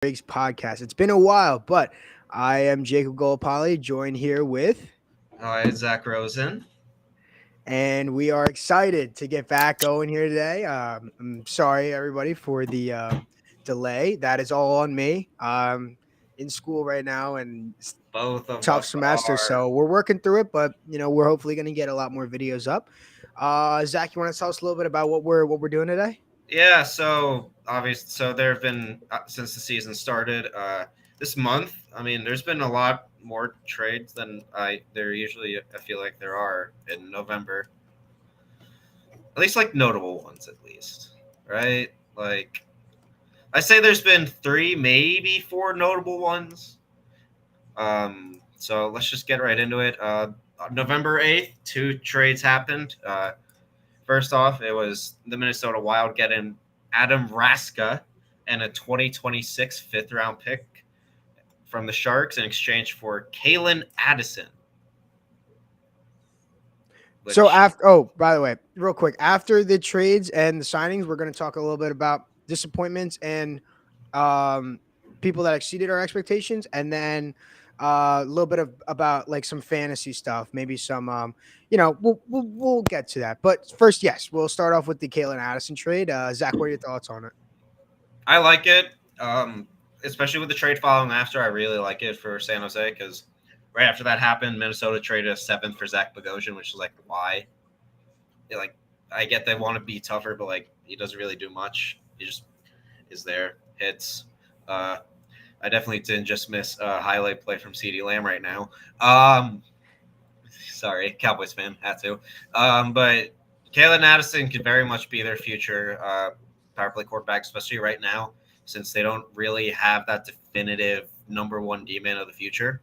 Briggs podcast. It's been a while, but I am Jacob Golopali, joined here with, Hi, Zach Rosen. and we are excited to get back going here today. I'm sorry, everybody, for the delay. That is all on me. In school right now and it's Both of tough us semester, are. so we're working through it. But we're hopefully going to get a lot more videos up. Zach, you want to tell us a little bit about what we're doing today? Yeah, so obviously, there have been since the season started this month. I mean, there's been a lot more trades than there usually. I feel like there are in November. At least like notable ones, at least, right? Like I say, there's been three, maybe four notable ones. So let's just get right into it. November 8th, two trades happened. First off, it was the Minnesota Wild getting Adam Raska and a 2026 fifth round pick from the Sharks in exchange for Kalen Addison. So Which, after, oh, by the way, real quick, after the trades and the signings, we're going to talk a little bit about disappointments and um, people that exceeded our expectations, and then a little bit of about like some fantasy stuff, maybe some, we'll get to that. But first, yes, we'll start off with the Kalen Addison trade. Zach, what are your thoughts on it? I like it, especially with the trade following after. I really like it for San Jose because right after that happened, Minnesota traded a seventh for Zach Bogosian, which is like, why? Like, I get they want to be tougher, but like, he doesn't really do much. He just is there, hits. Uh, I definitely didn't just miss a highlight play from CD Lamb right now. Sorry, Cowboys fan, had to. But Kalen Addison could very much be their future power play quarterback, especially right now, since they don't really have that definitive number one D man of the future.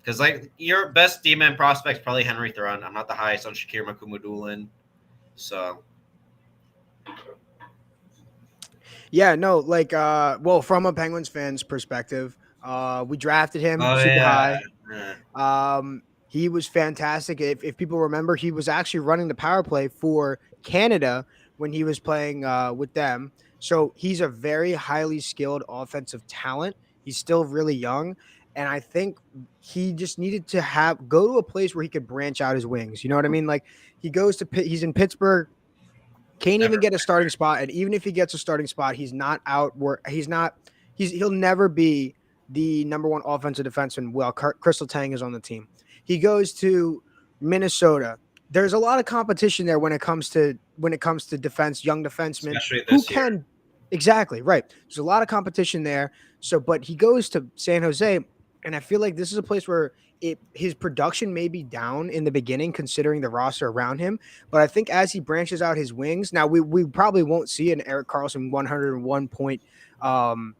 Because like your best D man prospect is probably Henry Thrun. I'm not the highest on Shakir Makumudulin, so Yeah, no, like, well, from a Penguins fan's perspective, we drafted him oh super yeah, high. He was fantastic. If people remember, he was actually running the power play for Canada when he was playing with them. So he's a very highly skilled offensive talent. He's still really young, and I think he just needed to have go to a place where he could branch out his wings. You know what I mean? Like he goes to he's in Pittsburgh, can't even never. get a starting spot, and even if he gets a starting spot, he's not out. He's not. He'll never be the number one offensive defenseman. Well, Crystal Tang is on the team. He goes to Minnesota. There's a lot of competition there when it comes to defense, young defensemen Especially who this year. can exactly right. There's a lot of competition there. So, but he goes to San Jose, and I feel like this is a place where his production may be down in the beginning, considering the roster around him. But I think as he branches out his wings, now we probably won't see an Eric Carlson 101 point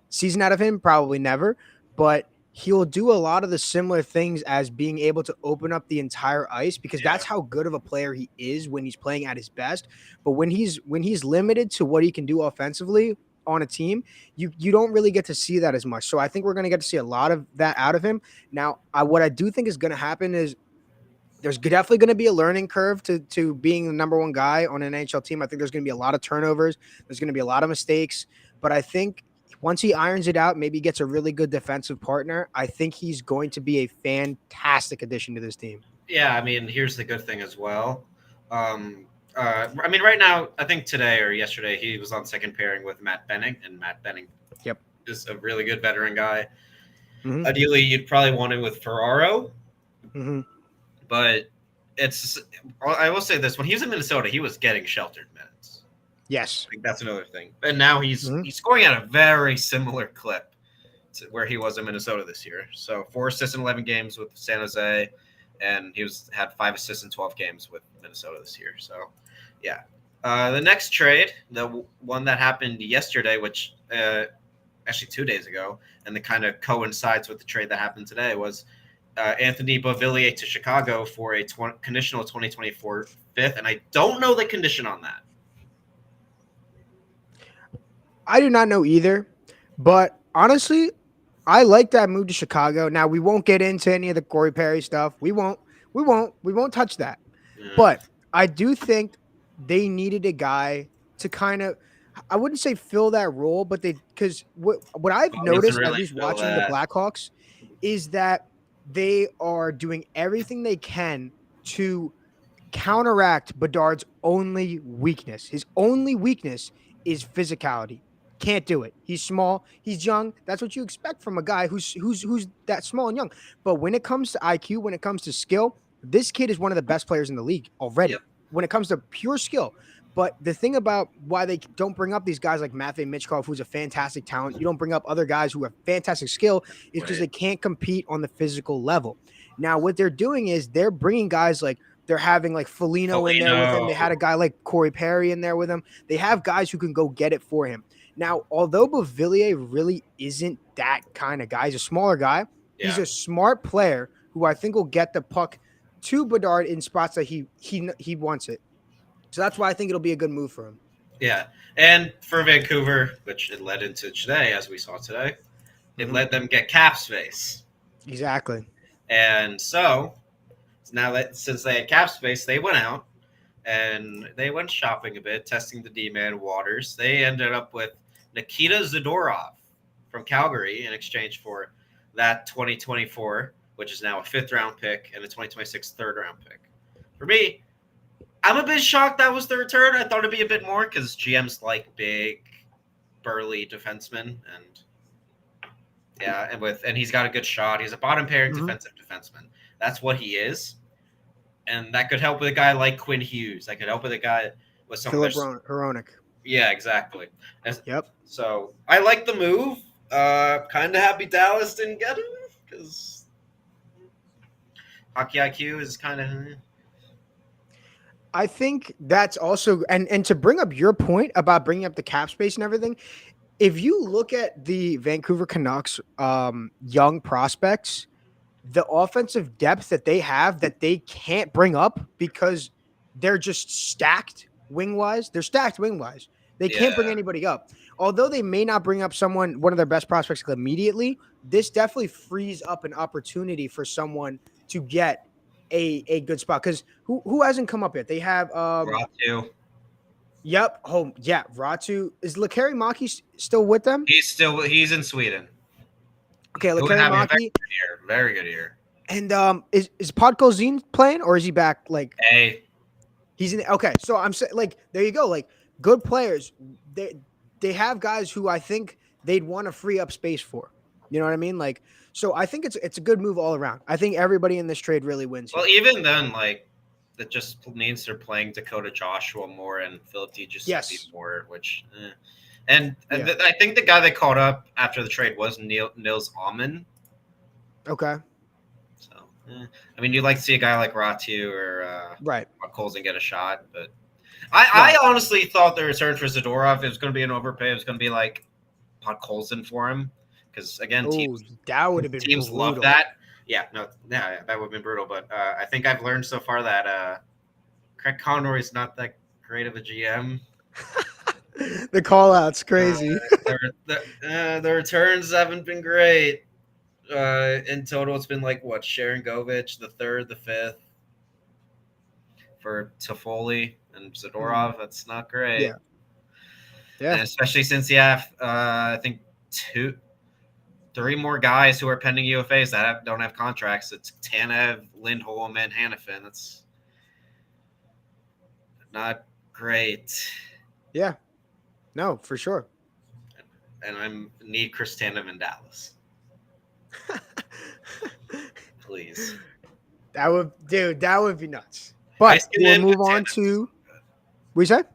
season out of him, probably never. But he'll do a lot of the similar things as being able to open up the entire ice because Yeah. that's how good of a player he is when he's playing at his best. But when he's limited to what he can do offensively on a team, you don't really get to see that as much. So I think we're going to get to see a lot of that out of him. Now, what I do think is going to happen is there's definitely going to be a learning curve to being the number one guy on an NHL team. I think there's going to be a lot of turnovers. There's going to be a lot of mistakes, but I think once he irons it out, maybe gets a really good defensive partner, I think he's going to be a fantastic addition to this team. Yeah, I mean, here's the good thing as well. Um, I mean, right now, I think today or yesterday, he was on second pairing with Matt Benning, and Matt Benning Yep. is a really good veteran guy. Mm-hmm. Ideally, you'd probably want him with Ferraro, Mm-hmm. but it's. I will say this: when he was in Minnesota, he was getting sheltered minutes. Yes. Like, that's another thing. And now Mm-hmm. he's scoring at a very similar clip to where he was in Minnesota this year. So 4 assists in 11 games with San Jose, and had 5 assists in 12 games with Minnesota this year. So, yeah. The next trade, the one that happened yesterday, which actually 2 days ago, and that kind of coincides with the trade that happened today, was Anthony Beauvillier to Chicago for a conditional 2024 fifth, and I don't know the condition on that. I do not know either, but honestly, I like that move to Chicago. Now we won't get into any of the Corey Perry stuff. We won't touch that. Yeah. But I do think they needed a guy to kind of I wouldn't say fill that role, but they because what I've Well, doesn't noticed at really least feel watching the that. Blackhawks is that they are doing everything they can to counteract Bedard's only weakness. His only weakness is physicality. Can't do it. He's small. He's young. That's what you expect from a guy who's that small and young. But when it comes to IQ, when it comes to skill, this kid is one of the best players in the league Yep. already. When it comes to pure skill. But the thing about why they don't bring up these guys like Matvey Michkov, who's a fantastic talent, you don't bring up other guys who have fantastic skill, is because Right. they can't compete on the physical level. Now, what they're doing is they're bringing guys like they're having like Foligno in there with him. They had a Foligno. guy like Corey Perry in there with him. They have guys who can go get it for him. Now, although Beauvillier really isn't that kind of guy, he's a smaller guy. He's Yeah. a smart player who I think will get the puck to Bedard in spots that he wants it. So that's why I think it'll be a good move for him. Yeah. And for Vancouver, which it led into today, as we saw today, it Mm-hmm. let them get cap space. Exactly. And so now that since they had cap space, they went out and they went shopping a bit, testing the D-man waters. They ended up with Nikita Zadorov from Calgary in exchange for that 2024, which is now a fifth-round pick, and a 2026 third-round pick. For me, I'm a bit shocked that was the return. I thought it'd be a bit more because GMs like big, burly defensemen, and yeah, and he's got a good shot. He's a bottom-pairing Mm-hmm. defensive defenseman. That's what he is, and that could help with a guy like Quinn Hughes. That could help with a guy with some of their. Philip Hronik. Yeah, exactly. Yep. So I like the move. Kind of happy Dallas didn't get him because hockey IQ is kind of. I think that's also and to bring up your point about bringing up the cap space and everything. If you look at the Vancouver Canucks young prospects, the offensive depth that they have that they can't bring up because they're just stacked wing wise. They're stacked wing wise. They can't bring Yeah, anybody up. Although they may not bring up one of their best prospects immediately, this definitely frees up an opportunity for someone to get a good spot. Because who hasn't come up yet? They have Ratu. yep, home yeah, Ratu. Is Lakari Maki still with them? He's in Sweden. Okay, Who would Lakari have a very Maki. good year. Very good year. And is Podkolzin playing or is he back like Hey, he's in okay, so I'm saying like there you go. Like good players. They have guys who I think they'd want to free up space for. You know what I mean? Like so I think it's a good move all around. I think everybody in this trade really wins well, here. even then, like that just means they're playing Dakota Joshua more and Philip Yes. DiGiuseppe more, which. And Yeah. I think the guy they called up after the trade was Nils Alman. Okay. So, I mean, you'd like to see a guy like Ratu or Right. Colson get a shot, but Right. I honestly thought the return for Zadorov it was going to be an overpay. It was going to be like Colson for him because again, Oh, that would have been teams love brutal. that. Yeah, no, yeah, that would have been brutal. But I think I've learned so far that Craig Conroy is not that great of a GM. The call out's crazy. The returns haven't been great. In total, it's been like what Sharon Govich, the third, the fifth for Toffoli and Zadorov. That's not great. Yeah. Yeah. And especially since you have, I think, three more guys who are pending UFAs that don't have contracts. It's Tanev, Lindholm, and Hannafin. That's not great. Yeah. No, for sure. And I need Chris Tanev in Dallas. Please. That would be nuts. But we'll move on to what you said?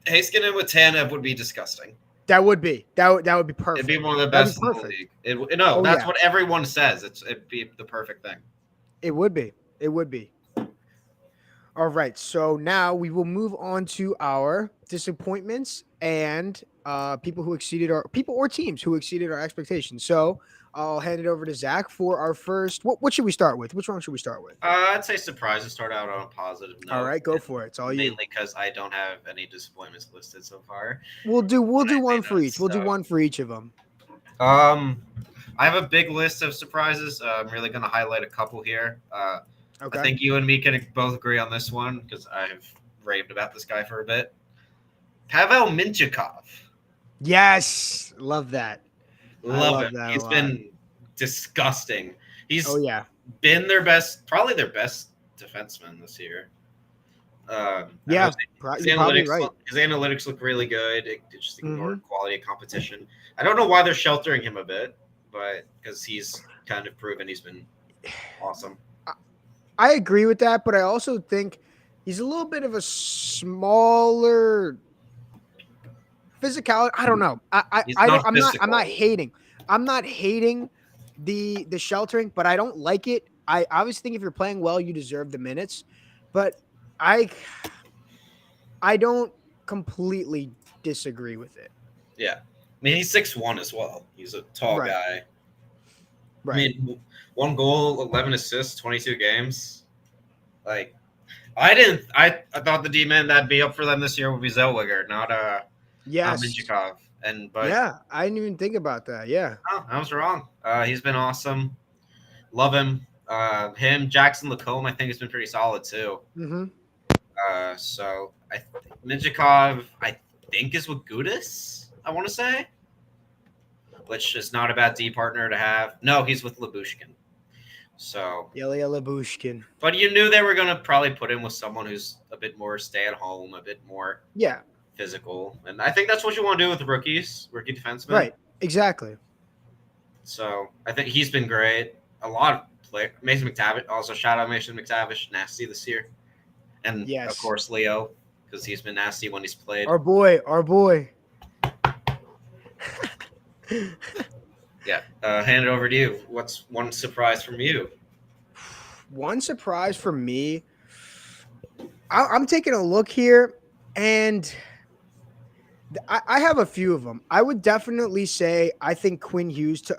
Heiskanen with Tanev would be disgusting. That would be perfect. It'd be one of the That'd best be in the league. That's what everyone says. It'd be the perfect thing. It would be. It would be. All right. So now we will move on to our disappointments and people or teams who exceeded our expectations. So I'll hand it over to Zach for our first. What should we start with? Which one should we start with? I'd say surprises start out on a positive note. All right, go for it. It's all you. Mainly because I don't have any disappointments listed so far. We'll do one for each. We'll do one for each of them. I have a big list of surprises. I'm really going to highlight a couple here. Okay. I think you and me can both agree on this one because I've raved about this guy for a bit. Pavel Mintyukov. Yes, love that. I Love him. love that a He's lot. been disgusting. Oh He's yeah, been probably their best defenseman this year. I don't know yeah. his You're probably analytics. right. His analytics look really good. It just Mm-hmm. ignored quality of competition. I don't know why they're sheltering him a bit, but because he's kind of proven he's been awesome. I agree with that, but I also think he's a little bit of a smaller physicality. I don't know. He's I don't. not I'm not. I'm not physical. hating. I'm not hating the sheltering, but I don't like it. I obviously think if you're playing well, you deserve the minutes, but I I don't completely disagree with it. Yeah, I mean he's 6'1" as well. He's a tall Right. guy. I Right. mean, 1 goal, 11 assists, 22 games. Like I didn't. I thought the D man that'd be up for them this year would be Zellweger, not Yes. Minchikov. But Yeah. I didn't even think about that. Yeah. oh, I was wrong. He's been awesome. Love him. Him, Jackson Lacombe, I think has been pretty solid too. Mm-hmm. So I Minchikov, I think is with Gudis. I want to say, which is not a bad D partner to have. No, he's with Labushkin. So, Ilya Labushkin. but you knew they were gonna probably put him with someone who's a bit more stay at home, a bit more Yeah. physical, and I think that's what you want to do with rookie defensemen. Right. Exactly. So I think he's been great. A lot of play. Mason McTavish, also shout out Mason McTavish, nasty this year, and of Yes. course Leo because he's been nasty when he's played. Our boy. Our boy. Yeah, hand it over to you. What's one surprise from you? One surprise for me. I'm taking a look here, and I have a few of them. I would definitely say I think Quinn Hughes took.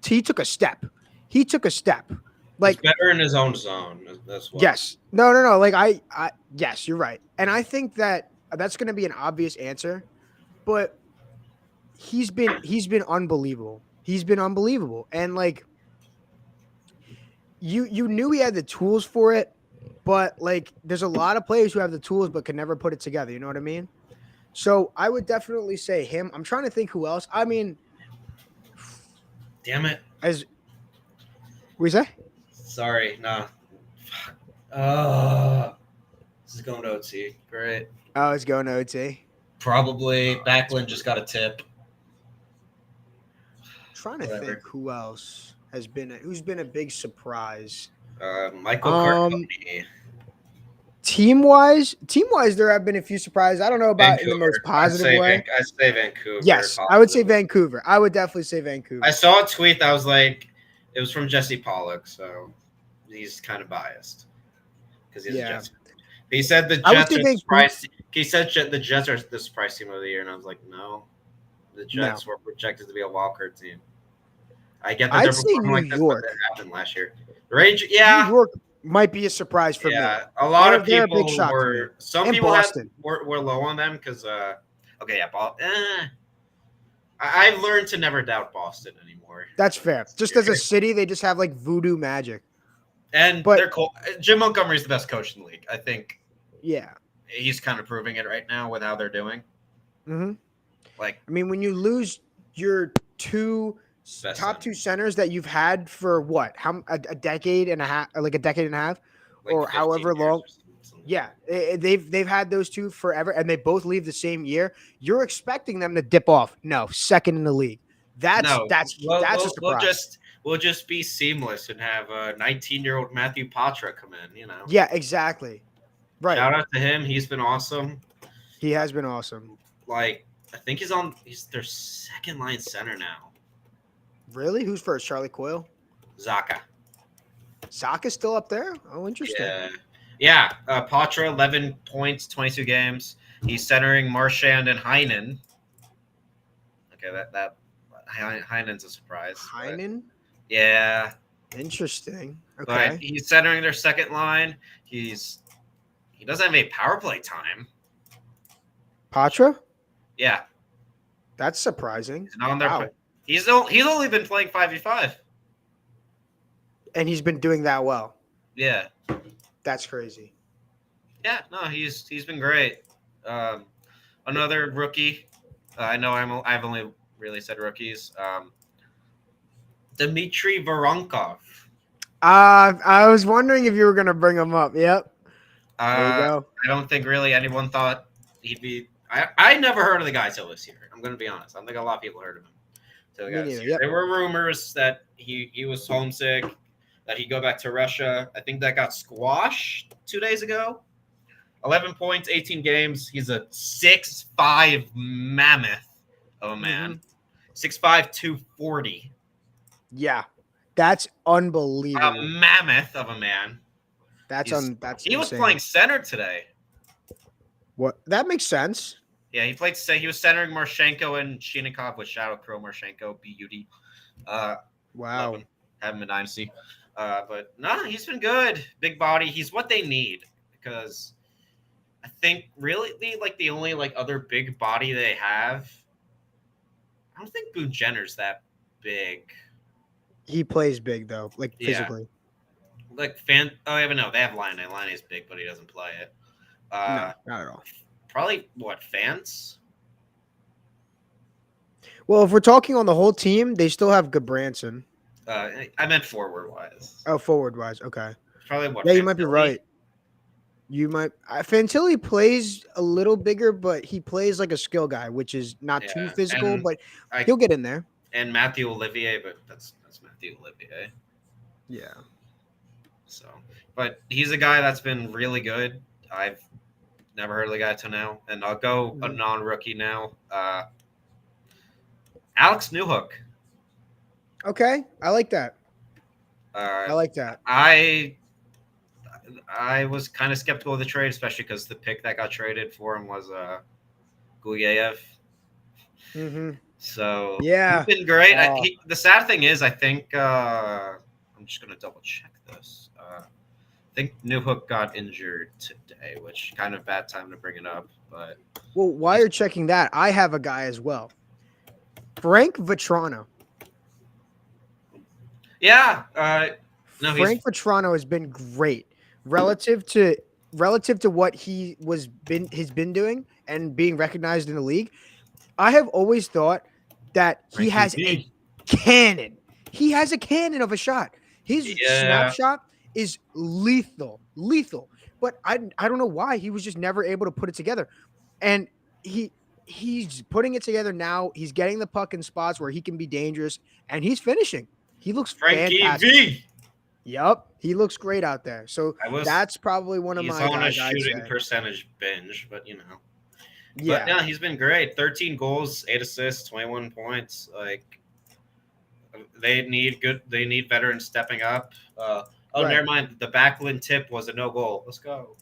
He took a step. He took a step. He's Like better in his own zone. That's what. yes, no. Like yes, you're right, and I think that that's going to be an obvious answer, but he's been unbelievable. He's been unbelievable, and like you knew he had the tools for it, but like there's a lot of players who have the tools but can never put it together. You know what I mean? So I would definitely say him. I'm trying to think who else. I mean, Damn it. as we say, Sorry. No. Oh, this is going to OT. Great. oh, it's going to OT. Probably Backlund just got a tip. Trying to Whatever. think who's been a big surprise. Michael Um, Carconi. team wise, there have been a few surprises. I don't know about in the most positive way. I say Vancouver. Yes, I would say Vancouver. I would definitely say Vancouver. I saw a tweet that was like, it was from Jesse Pollock, so he's kind of biased because he's a Jets. He said the Jets are the surprise. He said the Jets are the surprise team of the year, and I was like, no, the Jets were projected to be a wildcard team. I get that I'd they're say performing New like this, York. but that happened last year. The Rangers, yeah, New York might be a surprise for me. a lot of They're a people big shock to me. were. Some And people Boston. were low on them because, okay, yeah, I've learned to never doubt Boston anymore. That's fair. Just as a city, they just have like voodoo magic. But they're cool. Jim Montgomery's the best coach in the league. I think. Yeah. He's kind of proving it right now with how they're doing. Mm-hmm. Like, I mean, when you lose your top two centers that you've had for what? A decade and a half, like a decade and a half, like or however long. Yeah, they've had those two forever, and they both leave the same year. You're expecting them to dip off. No, second in the league. That's a surprise. We'll just be seamless and have a 19-year-old Matthew Patra come in. You know. Yeah, exactly. Right. Shout out to him. He's been awesome. He has been awesome. Like, I think he's their second line center now. Really? Who's first? Charlie Coyle? Zacha. Zacha's still up there? Oh, interesting. Yeah. Patra, 11 points, 22 games. He's centering Marchand and Heinen. Okay, that Heinen's a surprise. Heinen? Yeah. Interesting. Okay. But he's centering their second line. He doesn't have any power play time. Patra? Yeah. That's surprising. Wow. He's only been playing 5v5. And he's been doing that well. Yeah. That's crazy. Yeah, no, he's been great. Another rookie. I know I've only really said rookies. Dmitry Voronkov. I was wondering if you were gonna bring him up. Yep. There you Uh, go. I don't think really anyone thought he'd be. I never heard of the guy till this year. I'm going to be honest. I don't think a lot of people heard of him till the Me guy this neither. year. Yep. There were rumors that he was homesick, that he'd go back to Russia. I think that got squashed 2 days ago. 11 points, 18 games. He's a 6'5" mammoth of a man. 6'5", 240. Yeah, that's A unbelievable. mammoth of a man. That's He was insane. playing center today. What that makes sense. Yeah, he was centering Marchenko and Shinikov with Shadow Crow Marchenko, BUD. Love Wow. him. Have him in Dynasty. But no, he's been good. Big body. He's what they need because I think really the only other big body they have. I don't think Boone Jenner's that big. He plays big though, like Yeah, physically. like fan. Oh, yeah, but no, they have Line. Line is big, but he doesn't play it. No, not at all. Probably what fans? Well, if we're talking on the whole team, they still have Goodbranson. I meant forward wise. Oh, forward wise, okay. Probably what? Yeah, you might be Fantilli? right. You might. Fantilli plays a little bigger, but he plays like a skill guy, which is not too Yeah, physical, and but I he'll get in there. and Matthew Olivier, but that's Matthew Olivier. Yeah. So, but he's a guy that's been really good. I've never heard of the guy till now, and I'll go a non-rookie now. Alex Newhook. Okay, I like that. I Uh, like that. I was kind of skeptical of the trade, especially because the pick that got traded for him was Guliyev. Mm-hmm. So Yeah. he's been great. Oh. The sad thing is, I think I'm just gonna double check this. I think Newhook got injured today, which kind of bad time to bring it up. But Well, while you're checking that, I have a guy as well. Frank Vetrano. yeah, no, Frank Vetrano has been great relative to what has been doing and being recognized in the league. I have always thought that he has a cannon. He has a cannon of a shot. His snapshot is lethal. But I don't know why he was just never able to put it together. And he's putting it together now. He's getting the puck in spots where he can be dangerous, and he's finishing. He looks Frankie fantastic. V. Yep, he looks great out there. So that's probably one of he's my on guys. a shooting percentage binge, but you know. Yeah. But yeah, he's been great. 13 goals, 8 assists, 21 points. Like they need veterans stepping up. Never mind. The Backlund tip was a no goal. Let's go.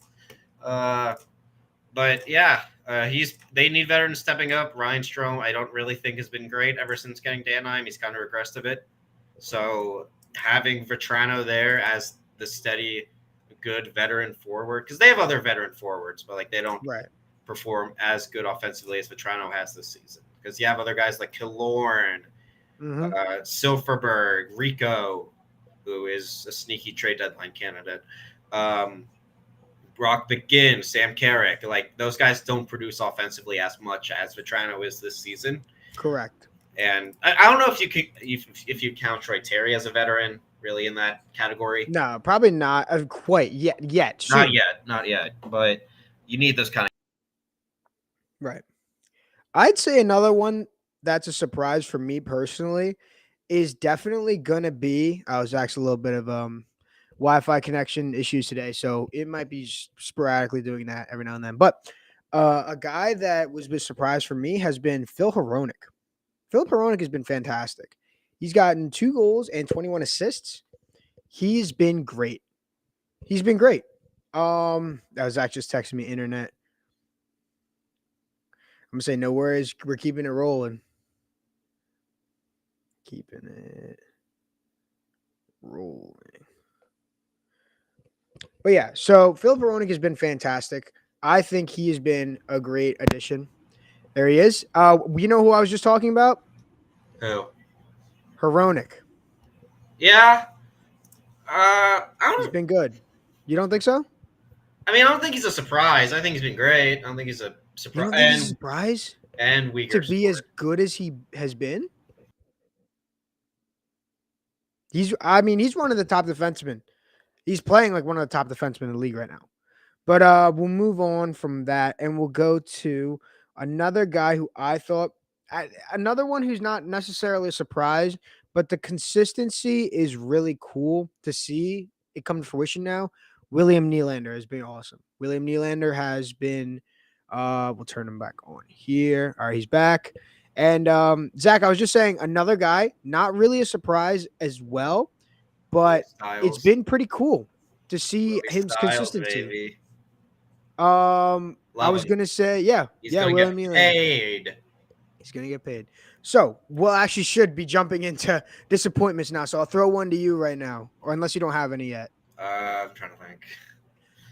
But yeah, they need veterans stepping up. Ryan Strome, I don't really think has been great ever since getting Danheim. He's kind of regressed a bit. So having Vetrano there as the steady, good veteran forward, because they have other veteran forwards, but they don't perform as good offensively as Vetrano has this season. Because you have other guys like Killorn, Silverberg, Rico, who is a sneaky trade deadline candidate. Brock McGinn, Sam Carrick, those guys don't produce offensively as much as Vetrano is this season. Correct. And I don't know if you count Troy Terry as a veteran, really in that category. No, probably not quite yet. Not yet. But you need those kind of. Right. I'd say another one that's a surprise for me personally is definitely gonna be. I was actually a little bit of Wi-Fi connection issues today, so it might be sporadically doing that every now and then. But a guy that was a surprise for me has been Phil Hronek. Phil Hronek has been fantastic. He's gotten 2 goals and 21 assists. He's been great. That was actually just texting me internet. I'm gonna say no worries. We're keeping it rolling. Keeping it rolling. But yeah, so Phil Hronek has been fantastic. I think he has been a great addition. There he is. You know who I was just talking about? Who? Hronek. Yeah. He's been good. You don't think so? I mean, I don't think he's a surprise. I think he's been great. I don't think he's a You don't think he's a surprise and to weaker be as support. good as he has been? He's one of the top defensemen. He's playing like one of the top defensemen in the league right now. But we'll move on from that and we'll go to another guy who I thought another one who's not necessarily a surprise, but the consistency is really cool to see it come to fruition now. William Nylander has been awesome. William Nylander has been we'll turn him back on here. All right, he's back. And Zach, I was just saying another guy, not really a surprise as well, Willie but it's Styles. been pretty cool to see Willie his Styles, consistency. baby. I Love was him. gonna say, yeah, He's yeah, gonna William get Nylander. paid. He's gonna get paid. So we'll actually should be jumping into disappointments now. So I'll throw one to you right now, or unless you don't have any yet. I'm trying to think.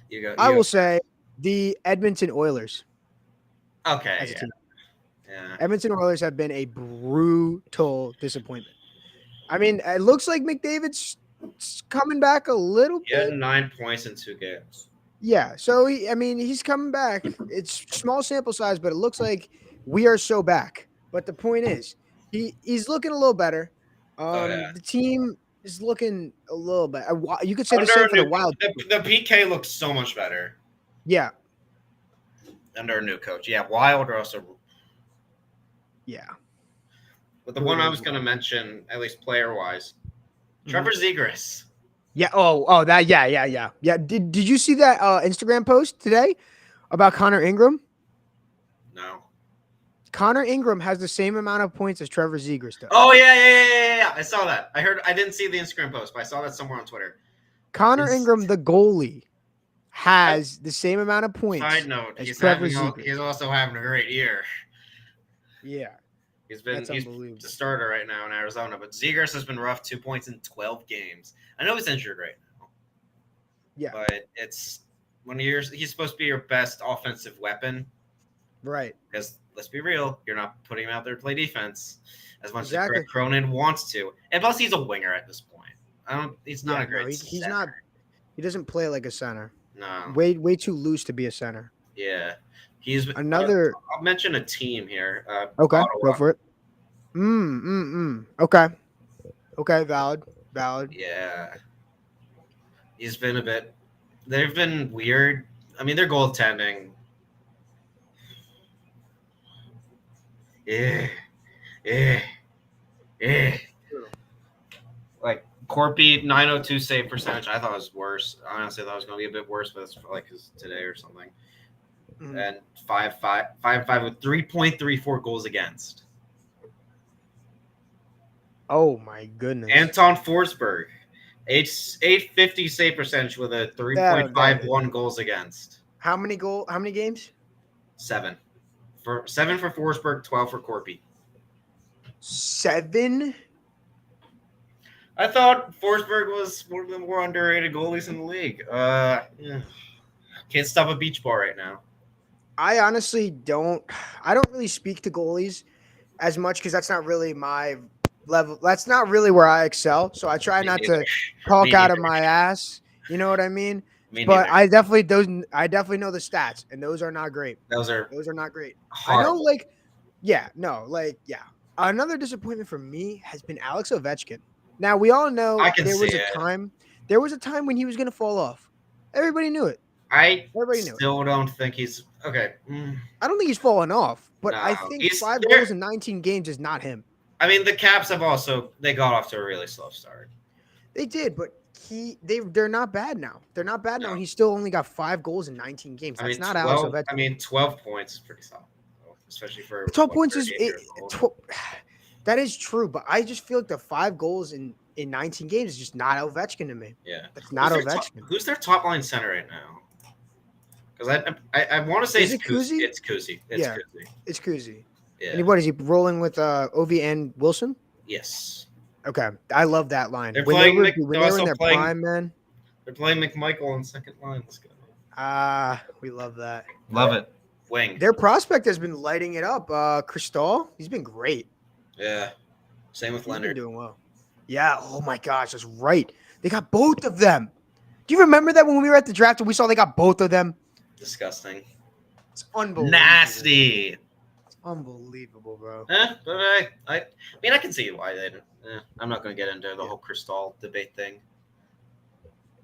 You go. I will say the Edmonton Oilers Okay. as a Yeah. team. Yeah. Edmonton Oilers have been a brutal disappointment. I mean, it looks like McDavid's coming back a little He had bit. 9 points in 2 games. Yeah, so he's coming back. It's small sample size, but it looks like we are so back. But the point is, he's looking a little better. Oh yeah. The team is looking a little bit. You could say the Under same a for the new Wild. the PK looks so much better Yeah, under a new coach. Yeah, Wild are also. yeah. But the one I was going to mention, at least player wise, Trevor Zegras. Yeah. Oh, that. Yeah. Did you see that Instagram post today about Connor Ingram? No. Connor Ingram has the same amount of points as Trevor Zegras does. Oh yeah. I saw that. I didn't see the Instagram post, but I saw that somewhere on Twitter. Connor Ingram, the goalie, has the same amount of points. Side note: as Trevor Zegras. he's also having a great year. Yeah, he's unbelievable. the starter right now in Arizona, but Zegras has been rough. 2 points in 12 games. I know he's injured right now. Yeah, but it's he's supposed to be your best offensive weapon, right? Because let's be real, you're not putting him out there to play defense as much Exactly. as Greg Cronin wants to. And plus, he's a winger at this point. He's not a great. He's not. He doesn't play like a center. No. Way too loose to be a center. Yeah, he's another. I'll mention a team here. Okay, Ottawa. go for it. Okay, valid. Yeah, he's been a bit. They've been weird. I mean, their goaltending. Yeah. Like Corpy 902 save percentage, I thought was worse. Honestly, I thought it was going to be a bit worse, but it's like today or something. Mm-hmm. And 5-5 with 3.34 goals against. Oh my goodness! Anton Forsberg, 850 save percentage with a 3.51 goals against. How many games? 7. 7 for Forsberg, 12 for Corpy. 7. I thought Forsberg was one of the more underrated goalies in the league. Can't stop a beach ball right now. I honestly don't. I don't really speak to goalies as much because that's not really my level. That's not really where I excel. So I try not to talk out of my ass. You know what I mean? But I definitely know the stats, and those are not great. Those are not great. horrible. I know, Another disappointment for me has been Alex Ovechkin. Now we all know there was a time when he was going to fall off. Everybody knew it. Everybody still don't think he's okay. I don't think he's fallen off, but I think 5 goals in 19 games is not him. I mean, the Caps have they got off to a really slow start. They did, but they're not bad now. They're not bad now, and he still only got 5 goals in 19 games. That's not Alex Ovechkin. I mean, 12 points is pretty solid, especially for 12 points is that is true, but I just feel like the 5 goals in 19 games is just not Ovechkin to me. Yeah, that's not Ovechkin. Who's their top line center right now? Because I want to say it's Kuzi. It's Kuzi. It's Kuzi. Yeah. And what is he rolling with? Ovi and Wilson. Yes. Okay, I love that line. They're when playing. they were in their prime, man. They're playing McMichael on second line. Let's go. We love that. Love it. Wing. Their prospect has been lighting it up. Cristal, he's been great. Yeah. Same with Leonard. Doing well. Yeah. Oh my gosh, that's right. They got both of them. Do you remember that when we were at the draft and we saw they got both of them? Disgusting. It's unbelievable. Nasty. It's unbelievable, bro. But I mean, I can see why they. I'm not going to get into the Yeah. whole Crystal debate thing.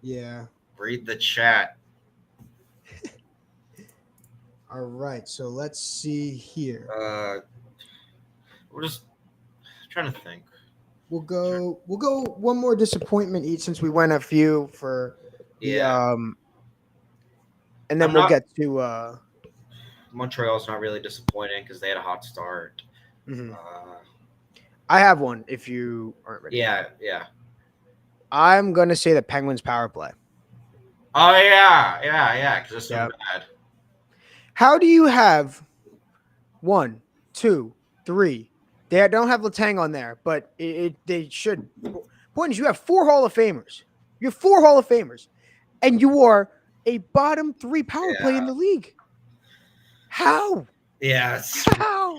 Yeah. Read the chat. All right. So let's see here. We're just trying to think. We'll go one more disappointment each since we went a few for the Yeah, and then I'm we'll not. get to Montreal's not really disappointing because they had a hot start. mhm. Uh, I have one if you aren't ready. yeah. I'm gonna say the Penguins power play. Oh yeah. Because it's been Yep. bad. How do you have one, two, three? They don't have Letang on there, but they should. Point is, you have four Hall of Famers. You have four Hall of Famers, and you are a bottom three power play in Yeah, the league. How? yeah. How?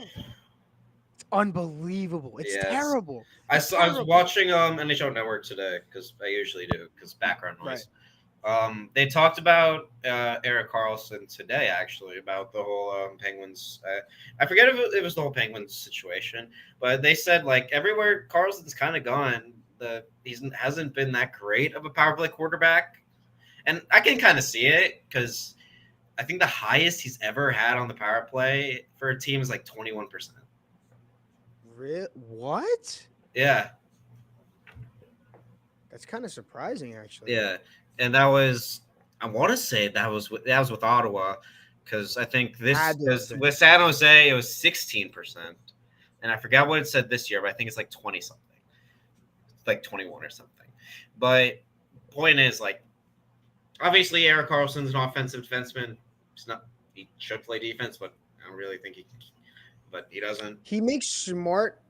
It's unbelievable. It's Yes. terrible. I It's saw, I was terrible. watching NHL Network today because I usually do because background Right. noise. They talked about Eric Carlson today, actually, about the whole Penguins. I forget if it was the whole Penguins situation, but they said like everywhere Carlson's kind of gone, he hasn't been that great of a power play quarterback, and I can kind of see it because I think the highest he's ever had on the power play for a team is like 21%. What? Yeah, That's kind of surprising, actually. yeah, and that was I want to say that was with Ottawa because I think this Had to have because been. with San Jose it was 16%, and I forgot what it said this year, but I think it's like 20 something, it's like 21 or something. But point is, like, obviously Eric Carlson's an offensive defenseman. He should play defense, but I don't really think but he doesn't. He makes smart.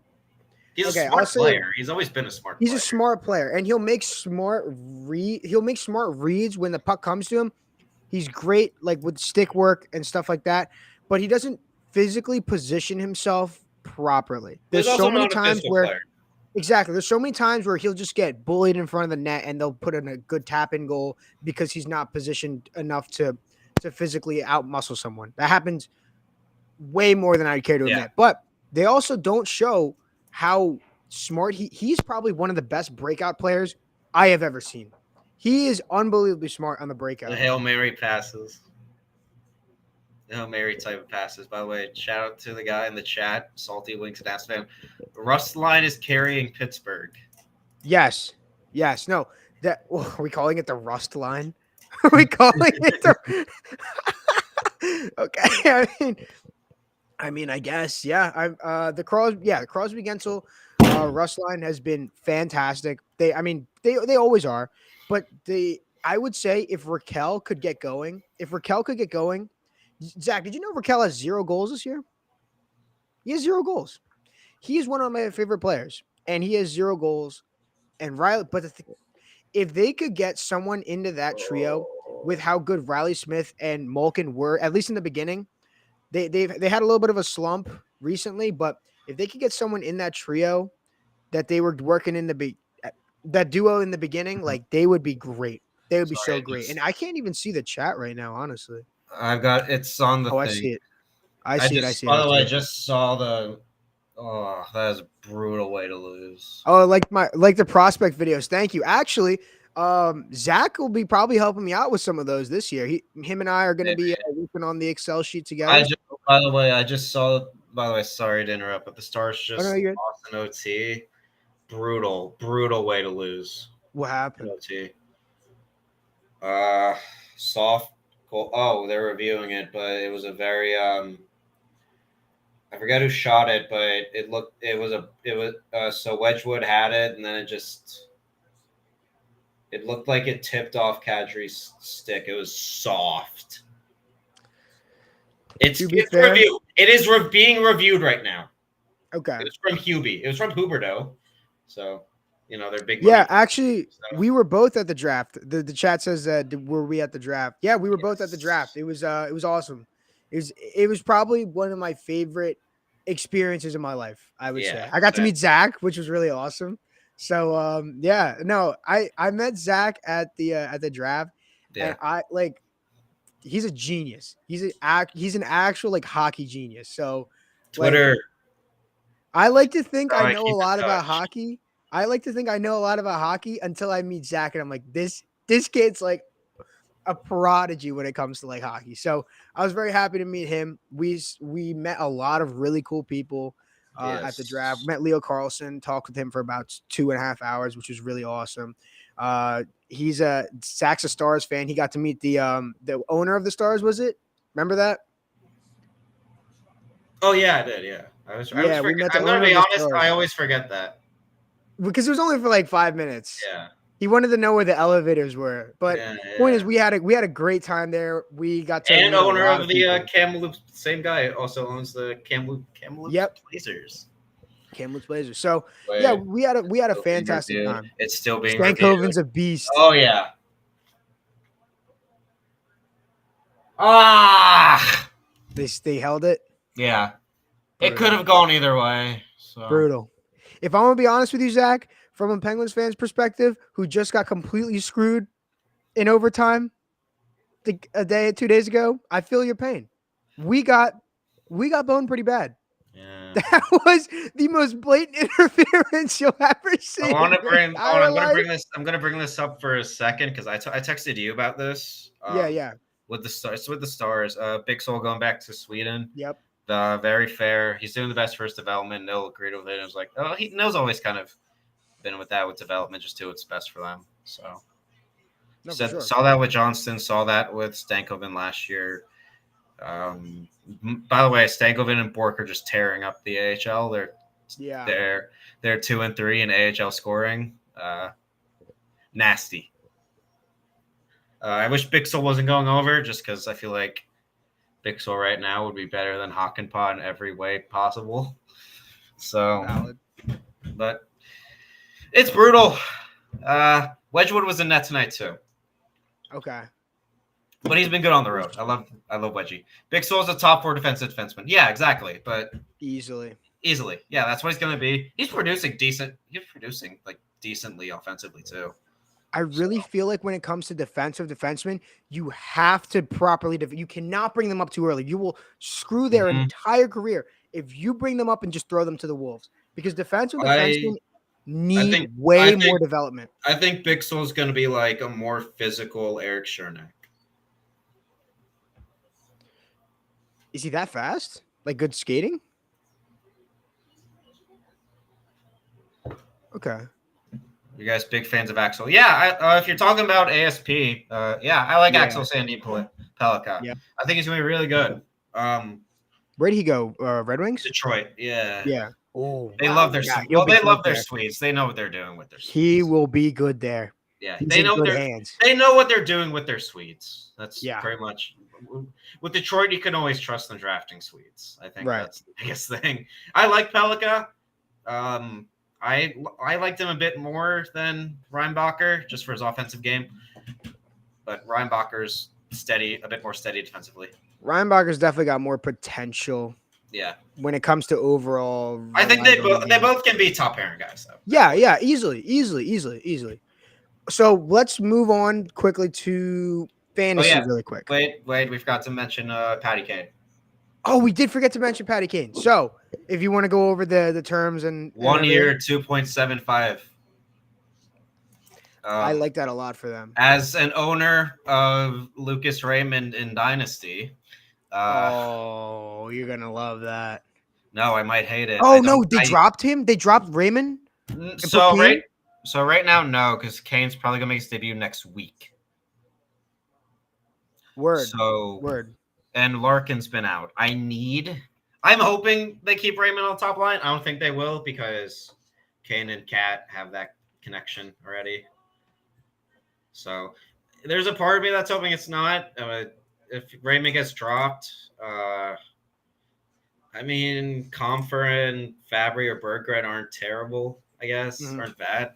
He's a Okay, I'll smart say player. He's always been a smart he's a player. smart player, and he'll make smart reads when the puck comes to him. He's great, like with stick work and stuff like that, but he doesn't physically position himself properly. But he's There's also so many not a times physical where player. exactly. There's so many times where he'll just get bullied in front of the net and they'll put in a good tap in goal because he's not positioned enough to physically outmuscle someone. That happens way more than I care to Yeah. admit. But they also don't show how smart he's probably one of the best breakout players I have ever seen. He is unbelievably smart on the The breakout. Hail Mary passes. The Hail Mary type of passes. By the way, shout out to the guy in the chat, Salty Winks and Ass Fan. Rustline is carrying Pittsburgh. Yes. Yes. No. That are we calling it the rust line? Are we calling it the okay? I mean, I guess, yeah. I'm the Crosby Gensel Russ line has been fantastic. They always are, but I would say if Raquel could get going, Zach, did you know Raquel has 0 goals this year? He has 0 goals. He is one of my favorite players, and he has 0 goals. And Riley, but if they could get someone into that trio with how good Riley Smith and Malkin were, at least in the beginning, they had a little bit of a slump recently, but if they could get someone in that trio that they were working in that duo in the beginning, like they would be great. They would be Sorry, so great. And I can't even see the chat right now, honestly. I've got it's on the Oh, I thing. see it. I I see it. I just, see it. by I the see way, I it. just saw the. Oh, that is a brutal way to lose. Oh, like the prospect videos. Thank you. Actually, Zach will be probably helping me out with some of those this year. Him and I are going to be working on the Excel sheet I together. just, by the way, I just saw. By the way, sorry to interrupt, but the Stars Oh no, just you're good. lost an OT. Brutal way to lose. What happened? OT. Uh, soft goal. Oh, they're reviewing it, but it was a very I forget who shot it, but so Wedgwood had it, and then it looked like it tipped off Kadri's stick. It was soft. It's To be it's fair, reviewed. It is being reviewed right now. okay. It was from Hubie. It was from Huberto. So, they're big money. Yeah, actually, Stuff. we were both at the draft. The chat says that were we at the draft? Yeah, we were both at the draft. Yes. It was awesome. It was probably one of my favorite experiences in my life, I would say. Yeah. I got to meet Zach, which was really awesome. So yeah, no, I met Zach at the draft, Yeah. and I like he's a genius. He's an actual like hockey genius. So like Twitter. I like to think I know a Keep in lot about touch. hockey. I like to think I know a lot about hockey until I meet Zach and I'm like, this kid's like a prodigy when it comes to like hockey. So I was very happy to meet him. We met a lot of really cool people at the draft. Yes. Met Leo Carlson, talked with him for about 2.5 hours, which was really awesome. He's a Zach's a Stars fan. He got to meet the owner of the Stars. Was it? Remember that? Oh yeah, I did. Yeah, I was Yeah, we forget. met the I'm gonna owner of be the honest. I Stars always forget that. because it was only for like 5 minutes. Yeah. He wanted to know where the elevators were, but Yeah. point is, Yeah. we had a great time there. We got to And meet a owner lot of of the people. Kamloops, same guy also owns the Kamloops Yep, Blazers. Kamloops Blazers. So yeah, Wait, we had a still being fantastic reviewed. time. It's still being reviewed. Stankoven's a beast. Oh yeah. Ah. They held it. Yeah. It could Brutal. have gone either way. So Brutal. If I'm gonna be honest with you, Zach, from a Penguins fan's perspective, who just got completely screwed in overtime a day, 2 days ago, I feel your pain. We got boned pretty bad. yeah. That was the most blatant interference you'll ever see I want in to your bring. Oh, entire I'm gonna life. bring this. I'm gonna bring this up for a second because I texted you about this. Yeah, yeah. With the stars. With the stars. Big Soul going back to Sweden. Yep. Very fair. He's doing the best for his development. Neil agreed with it. It was like, oh, Neil's always kind of been with that with development, just do what's best for them. So No, for sure. saw that with Johnston. Saw that with Stankoven last year. By the way, Stankoven and Bork are just tearing up the AHL. Yeah. They're 2 and 3 in AHL scoring. Nasty. I wish Bixel wasn't going over just because I feel like Bixel right now would be better than Hakanpää in every way possible. So, Valid. but it's brutal. Wedgwood was in net tonight too. Okay. But he's been good on the road. I love Wedgie. Big Soul's a top 4 defensive defenseman. Yeah, exactly. But Easily. yeah, that's what he's going to be. He's producing decent. He's producing like decently offensively too. I really feel like when it comes to defensive defensemen, you have to properly you cannot bring them up too early. You will screw their entire career if you bring them up and just throw them to the wolves. Because defensive defensemen need way more development. I think Big Soul's going to be like a more physical Eric Chernak. Is he that fast? Like good skating? Okay. You guys big fans of Axel? Yeah. If you're talking about ASP, yeah, I like Axel Sandy Pelika. Yeah. I think he's going to be really good. Where did he go? Red Wings? Detroit. Yeah. Yeah. Oh, they love their they love their Swedes. They know what they're doing with their Swedes. He will be good there. Yeah, they know they know what they're doing with their Swedes. That's pretty much with Detroit. You can always trust them drafting Swedes. I think that's the biggest thing. I like Pelika. I liked him a bit more than Reinbacher just for his offensive game, but Reinbacher's a bit more steady defensively. Reinbacher's definitely got more potential. Yeah. When it comes to overall, I think they both can be top pairing guys though. Yeah, easily. So let's move on quickly to fantasy really quick. Wait, we forgot to mention Patty Kane. Oh, we did forget to mention Patty Kane. So if you want to go over the terms and 1 year, 2.75. I like that a lot for them. As an owner of Lucas Raymond in Dynasty. You're gonna love that. No, I might hate it. Oh no, they dropped him. They dropped Raymond. So right now, no, because Kane's probably gonna make his debut next week. Word. And Larkin's been out. I'm hoping they keep Raymond on the top line. I don't think they will because Kane and Kat have that connection already. So there's a part of me that's hoping it's not. If Raymond gets dropped, I mean, Comfer and Fabry or Berggren aren't terrible, I guess. Aren't bad.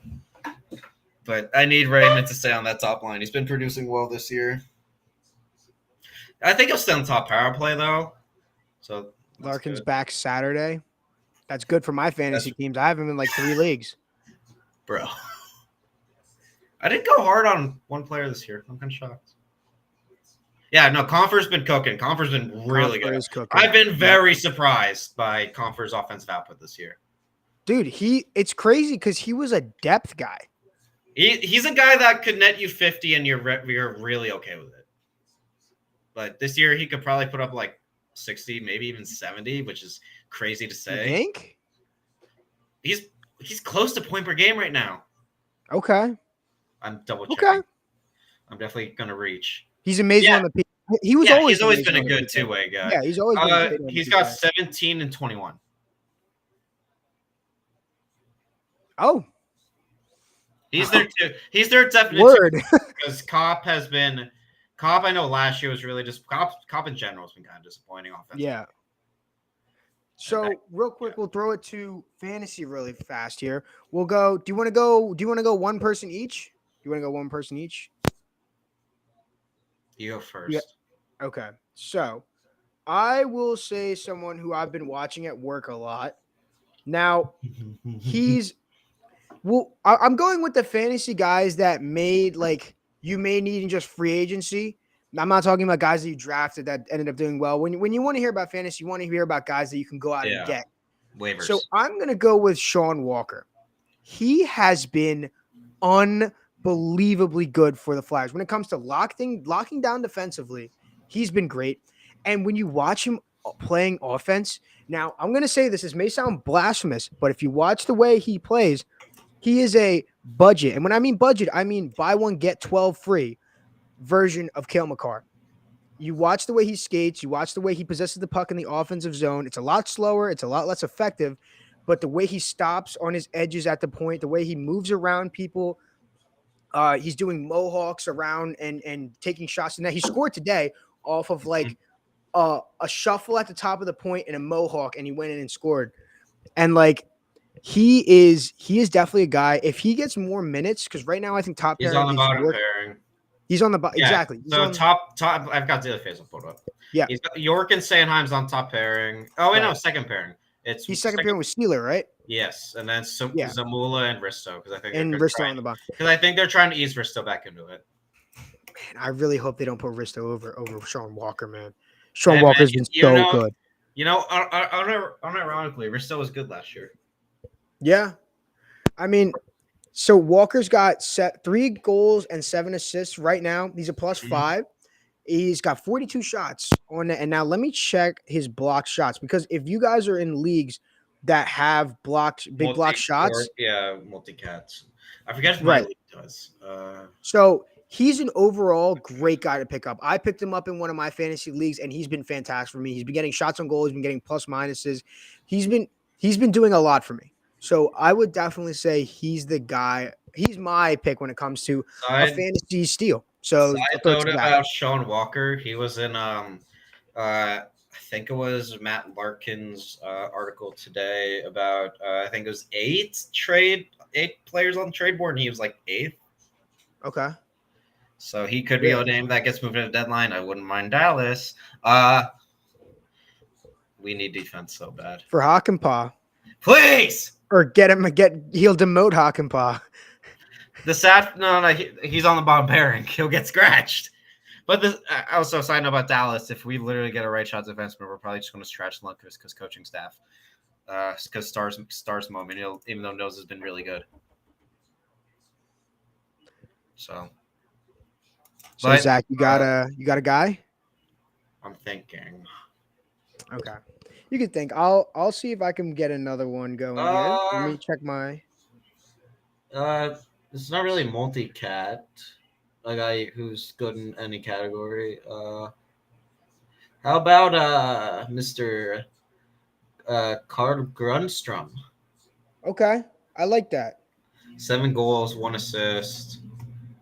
But I need Raymond to stay on that top line. He's been producing well this year. I think he'll stay on top power play, though. So Larkin's back Saturday. That's good for my fantasy teams. I have him in like 3 leagues. Bro. I didn't go hard on one player this year. I'm kind of shocked. Yeah, no, Confer's been cooking. Confer's been really Confer good. is cooking. I've been Yep. very surprised by Confer's offensive output this year. Dude, it's crazy because he was a depth guy. He's a guy that could net you 50 and you're really okay with it. But this year he could probably put up like 60, maybe even 70, which is crazy to say. You think? He's close to point per game right now. Okay. I'm double checking. Okay. I'm definitely gonna reach. He's amazing on the P. He was always. He's always been a good two-way guy. Yeah, he's always been great. He's got 17 and 21. Oh. He's there too. He's there definitely Word. Because Copp has been. Copp, I know last year was really just Copp in general has been kind of disappointing offensively. Yeah. So real quick, we'll throw it to fantasy really fast here. We'll go. Do you want to go one person each? Do you want to go one person each? You go first. Yeah. Okay. So I will say someone who I've been watching at work a lot. Now I'm going with the fantasy guys that made like you may need in just free agency. I'm not talking about guys that you drafted that ended up doing well. When you want to hear about fantasy, you want to hear about guys that you can go out and get. Waivers. So I'm going to go with Sean Walker. He has been unbelievably good for the Flyers. When it comes to locking down defensively, he's been great. And when you watch him playing offense, now I'm going to say this may sound blasphemous, but if you watch the way he plays, he is a budget. And when I mean budget, I mean buy one, get 12 free version of Cale Makar. You watch the way he skates, you watch the way he possesses the puck in the offensive zone. It's a lot slower, it's a lot less effective, but the way he stops on his edges at the point, the way he moves around people, he's doing mohawks around and taking shots in that. He scored today off of like a shuffle at the top of the point and a mohawk, and he went in and scored. And like he is definitely a guy. If he gets more minutes, because right now I think top he's pairing on the bottom pairing. He's on the bottom. Exactly. So top. I've got the other phase. I'll pull it up. Yeah. He's got York and Sanheim's on top pairing. Oh wait, no, second pairing. He's second pairing with Steeler, right? Yes, and then Zamula and Risto because I think Risto on the bottom. Because I think they're trying to ease Risto back into it. Man, I really hope they don't put Risto over Sean Walker, man. Sean Walker's been so good. You know, unironically, Risto was good last year. Yeah, I mean, so Walker's got 3 goals and 7 assists right now. He's a +5. He's got 42 shots on it. And now let me check his blocked shots, because if you guys are in leagues that have big block shots, multi-cats. I forget if my league does. So he's an overall great guy to pick up. I picked him up in one of my fantasy leagues, and he's been fantastic for me. He's been getting shots on goal. He's been getting plus minuses. He's been doing a lot for me. So I would definitely say he's the guy. He's my pick when it comes to a fantasy steal. So note about Sean Walker, he was in I think it was Matt Larkin's article today about I think it was 8 players on the trade board, and he was like 8th. Okay. So he could be a name that gets moved at a deadline. I wouldn't mind Dallas. We need defense so bad. For Hakanpää. Please! Or he'll demote Hakanpää. He's on the bottom pairing. He'll get scratched. But also, side note about Dallas, if we literally get a right shot defenseman, we're probably just going to scratch Lundqvist because coaching staff. Because Stars moment, even though Nose has been really good. So Zach, you got a guy? I'm thinking. Okay. You can think. I'll see if I can get another one going here. Let me check my. It's not really multi-cat. A guy who's good in any category. How about Mr. Carl Grundstrom? Okay, I like that. 7 goals, 1 assist.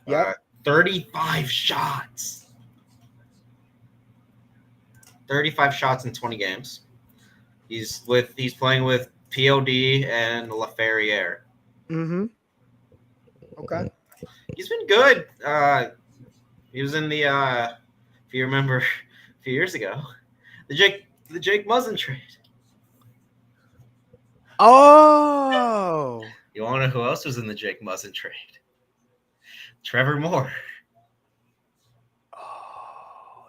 Yeah. 35 shots. 35 shots in 20 games. He's playing with POD and LaFerriere. Mm-hmm. Okay. He's been good. He was in the if you remember a few years ago, the Jake Muzzin trade. Oh. You want to know who else was in the Jake Muzzin trade? Trevor Moore. Oh,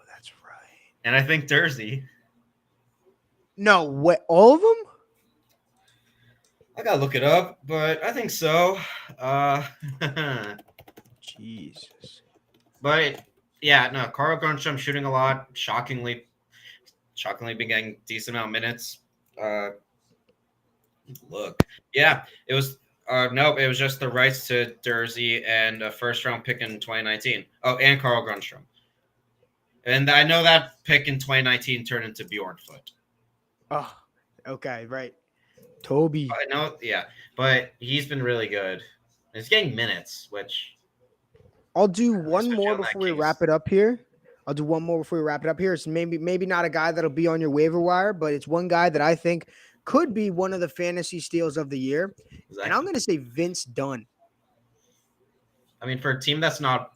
And I think Jersey. No, what? All of them? I gotta look it up, but I think so. Jesus. But yeah, no, Carl Grunstrom shooting a lot. Shockingly been getting decent amount of minutes. Look, yeah, it was. Nope, it was just the rights to Jersey and a first round pick in 2019. Oh, and Carl Grunstrom. And I know that pick in 2019 turned into Bjorn Foot. Oh, okay, right. Toby. I know, yeah, but he's been really good. He's getting minutes, which I'll do one especially more on that before we case. wrap it up here. I'll do one more before we wrap it up here. It's maybe not a guy that'll be on your waiver wire, but it's one guy that I think could be one of the fantasy steals of the year. Exactly. And I'm going to say Vince Dunn. I mean, for a team that's not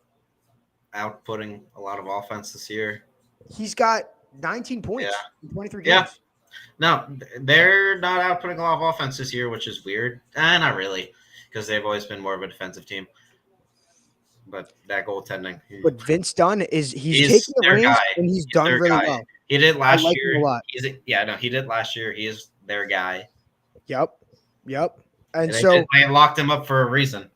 outputting a lot of offense this year, He's got 19 points in 23 games. Yeah. No, they're not outputting a lot of offense this year, which is weird. Not really, because they've always been more of a defensive team. But that goaltending. But Vince Dunn he's taking the their reins guy. and he's done their really guy. well. He did last I like year. him a lot. He did last year. He is their guy. Yep. And they locked him up for a reason.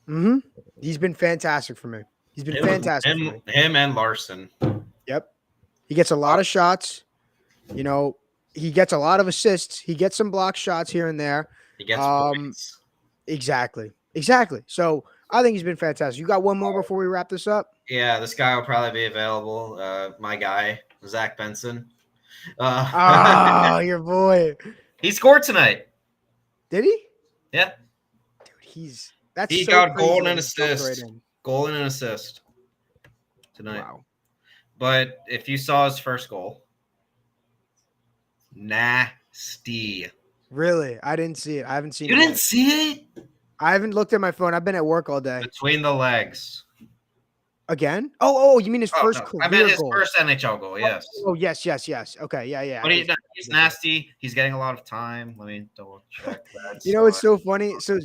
Mm-hmm. He's been fantastic for me. He's been fantastic for me. Him and Larson. Yep. He gets a lot of shots. You know, he gets a lot of assists. He gets some block shots here and there. He gets points. Exactly. So I think he's been fantastic. You got one more before we wrap this up? Yeah, this guy will probably be available. My guy, Zach Benson. Your boy. He scored tonight. Did he? Yeah. Dude, he got goal and an assist. Goal and an assist tonight. Wow. But if you saw his first goal, nasty. Really? I didn't see it. I haven't seen it. You didn't see it? I haven't looked at my phone. I've been at work all day. Between the legs. Again? Oh, you mean his first career I meant his goal. first NHL goal, yes. Oh, yes. Okay, yeah. But he's nasty. He's getting a lot of time. Let me double check that. You know, it's so funny. So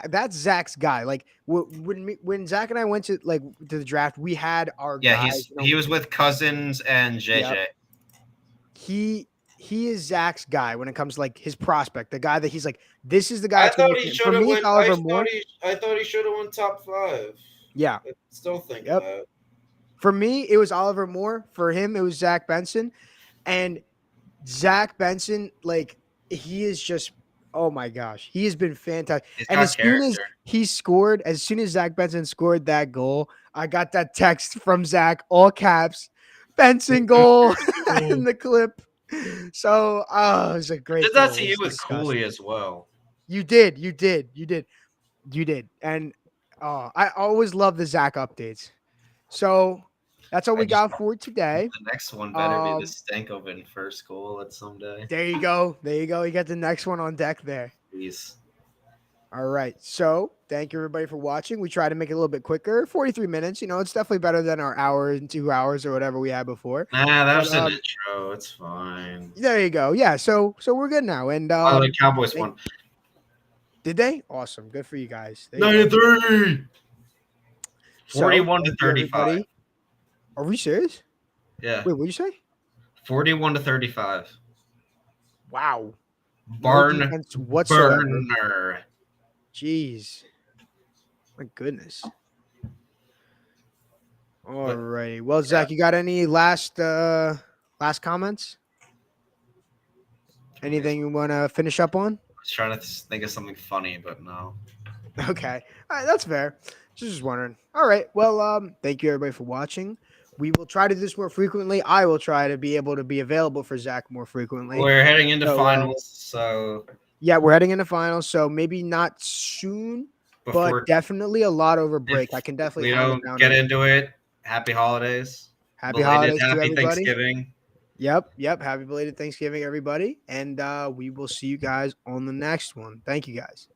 that's Zach's guy. Like when Zach and I went to the draft, we had our guys. He was with Cousins and JJ. Yep. He is Zach's guy when it comes to his prospect, the guy that he's like, this is the guy. I thought he should have went. I thought he should have won top 5. Yeah, I still think that. For me, it was Oliver Moore. For him, it was Zach Benson, and Zach Benson, he is just, oh my gosh, he has been fantastic. And as soon as Zach Benson scored that goal, I got that text from Zach, all caps, Benson goal in the clip. So, it was a great. Did that to you with Cooley as well? You did. And I always love the Zach updates. So that's all we got for today. The next one better be the Stankoven first goal at someday. There you go. You got the next one on deck there. Please. All right. So thank you everybody for watching. We try to make it a little bit quicker, 43 minutes. It's definitely better than our hour and 2 hours or whatever we had before. That was an intro. It's fine. There you go. Yeah. So we're good now. And the Cowboys won. Did they? Awesome. Good for you guys. 93. 41-35. Are we serious? Yeah. Wait, what'd you say? 41-35. Wow. Burner. Jeez. My goodness. All right. Well, Zach, you got any last comments? Anything you want to finish up on? I was trying to think of something funny, but no. Okay. All right, that's fair. Just wondering. All right. Well, thank you everybody for watching. We will try to do this more frequently. I will try to be able to be available for Zach more frequently. We're heading into finals, so yeah, we're heading into finals. So maybe not soon, but definitely a lot over break. I can definitely. We don't get into it. Happy holidays. Happy holidays to happy everybody. Thanksgiving. Yep. Happy belated Thanksgiving, everybody. And we will see you guys on the next one. Thank you, guys.